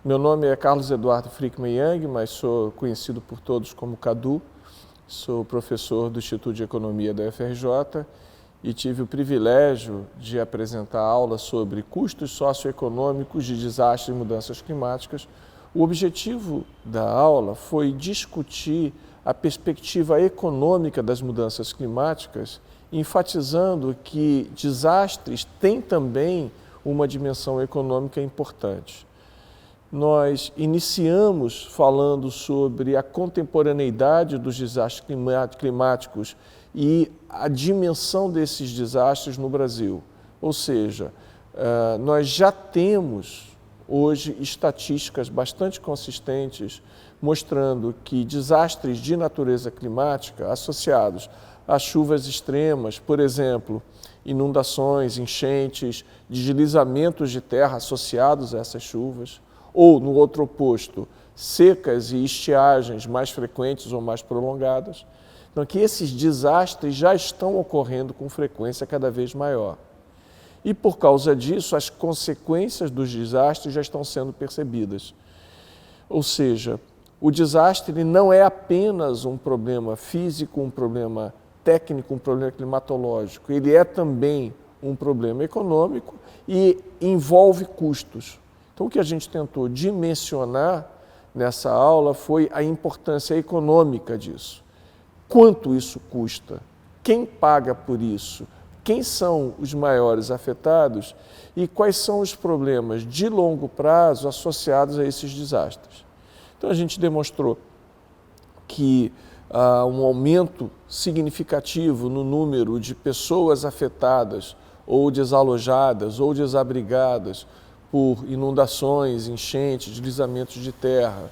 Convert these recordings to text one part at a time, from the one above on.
Meu nome é Carlos Eduardo Frickman Yang, mas sou conhecido por todos como Cadu. Sou professor do Instituto de Economia da UFRJ e tive o privilégio de apresentar aula sobre custos socioeconômicos de desastres e mudanças climáticas. O objetivo da aula foi discutir a perspectiva econômica das mudanças climáticas, enfatizando que desastres têm também uma dimensão econômica importante. Nós iniciamos falando sobre a contemporaneidade dos desastres climáticos e a dimensão desses desastres no Brasil. Ou seja, nós já temos hoje estatísticas bastante consistentes mostrando que desastres de natureza climática associados a chuvas extremas, por exemplo, inundações, enchentes, deslizamentos de terra associados a essas chuvas, ou, no outro oposto, secas e estiagens mais frequentes ou mais prolongadas. Então, que esses desastres já estão ocorrendo com frequência cada vez maior. E, por causa disso, as consequências dos desastres já estão sendo percebidas. Ou seja, o desastre não é apenas um problema físico, um problema técnico, um problema climatológico. Ele é também um problema econômico e envolve custos. Então, o que a gente tentou dimensionar nessa aula foi a importância econômica disso. Quanto isso custa? Quem paga por isso? Quem são os maiores afetados? E quais são os problemas de longo prazo associados a esses desastres? Então, a gente demonstrou que há um aumento significativo no número de pessoas afetadas ou desalojadas ou desabrigadas por inundações, enchentes, deslizamentos de terra,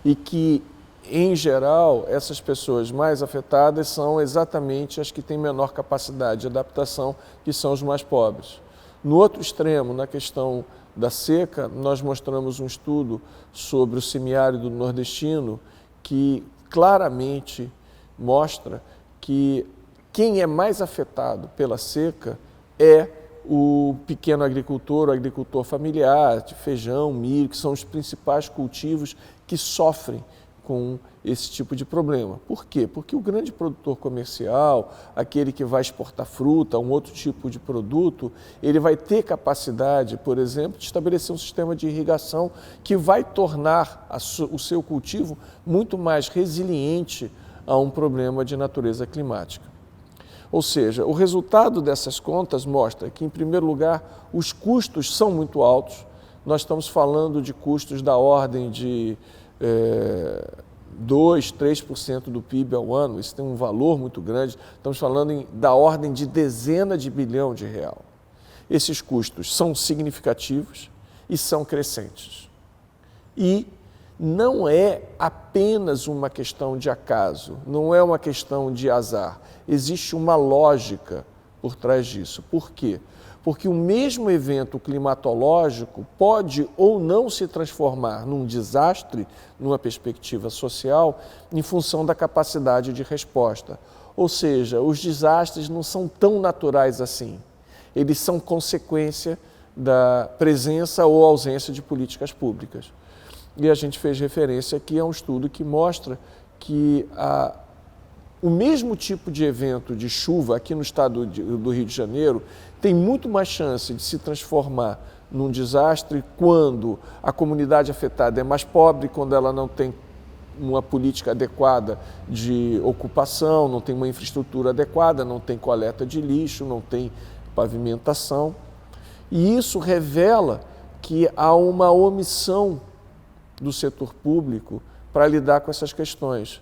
e que, em geral, essas pessoas mais afetadas são exatamente as que têm menor capacidade de adaptação, que são os mais pobres. No outro extremo, na questão da seca, nós mostramos um estudo sobre o semiárido nordestino que claramente mostra que quem é mais afetado pela seca é o pequeno agricultor, o agricultor familiar, de feijão, milho, que são os principais cultivos que sofrem com esse tipo de problema. Por quê? Porque o grande produtor comercial, aquele que vai exportar fruta, um outro tipo de produto, ele vai ter capacidade, por exemplo, de estabelecer um sistema de irrigação que vai tornar o seu cultivo muito mais resiliente a um problema de natureza climática. Ou seja, o resultado dessas contas mostra que, em primeiro lugar, os custos são muito altos. Nós estamos falando de custos da ordem de 2%, 3% do PIB ao ano. Isso tem um valor muito grande. Estamos falando da ordem de dezenas de bilhão de real. Esses custos são significativos e são crescentes. E não é apenas uma questão de acaso, não é uma questão de azar. Existe uma lógica por trás disso. Por quê? Porque o mesmo evento climatológico pode ou não se transformar num desastre, numa perspectiva social, em função da capacidade de resposta. Ou seja, os desastres não são tão naturais assim. Eles são consequência da presença ou ausência de políticas públicas. E a gente fez referência aqui a um estudo que mostra que o mesmo tipo de evento de chuva aqui no estado do Rio de Janeiro tem muito mais chance de se transformar num desastre quando a comunidade afetada é mais pobre, quando ela não tem uma política adequada de ocupação, não tem uma infraestrutura adequada, não tem coleta de lixo, não tem pavimentação. E isso revela que há uma omissão do setor público para lidar com essas questões.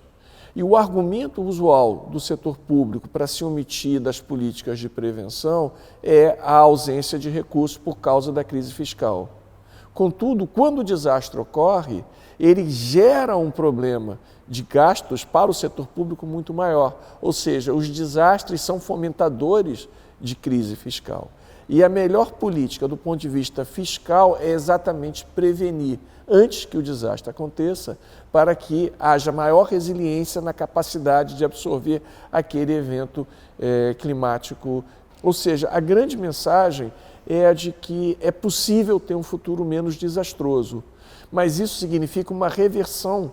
E o argumento usual do setor público para se omitir das políticas de prevenção é a ausência de recursos por causa da crise fiscal. Contudo, quando o desastre ocorre, ele gera um problema de gastos para o setor público muito maior. Ou seja, os desastres são fomentadores de crise fiscal. E a melhor política do ponto de vista fiscal é exatamente prevenir antes que o desastre aconteça, para que haja maior resiliência na capacidade de absorver aquele evento climático. Ou seja, a grande mensagem é a de que é possível ter um futuro menos desastroso, mas isso significa uma reversão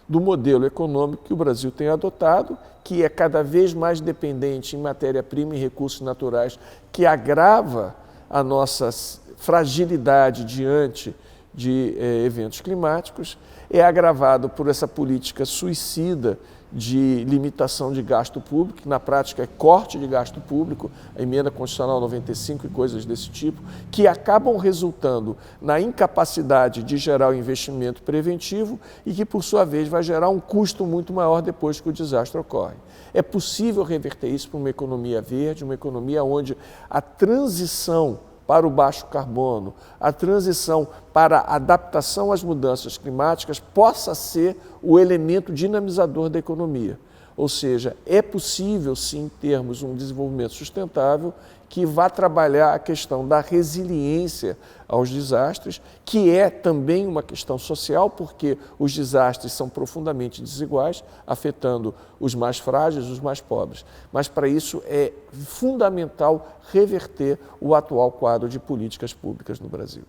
do modelo econômico que o Brasil tem adotado, que é cada vez mais dependente em matéria-prima e recursos naturais, que agrava a nossa fragilidade diante de eventos climáticos, é agravado por essa política suicida de limitação de gasto público, que na prática é corte de gasto público, a emenda constitucional 95 e coisas desse tipo, que acabam resultando na incapacidade de gerar o investimento preventivo e que, por sua vez, vai gerar um custo muito maior depois que o desastre ocorre. É possível reverter isso para uma economia verde, uma economia onde a transição para o baixo carbono, a transição para a adaptação às mudanças climáticas possa ser o elemento dinamizador da economia. Ou seja, é possível sim termos um desenvolvimento sustentável que vá trabalhar a questão da resiliência aos desastres, que é também uma questão social, porque os desastres são profundamente desiguais, afetando os mais frágeis, os mais pobres. Mas para isso é fundamental reverter o atual quadro de políticas públicas no Brasil.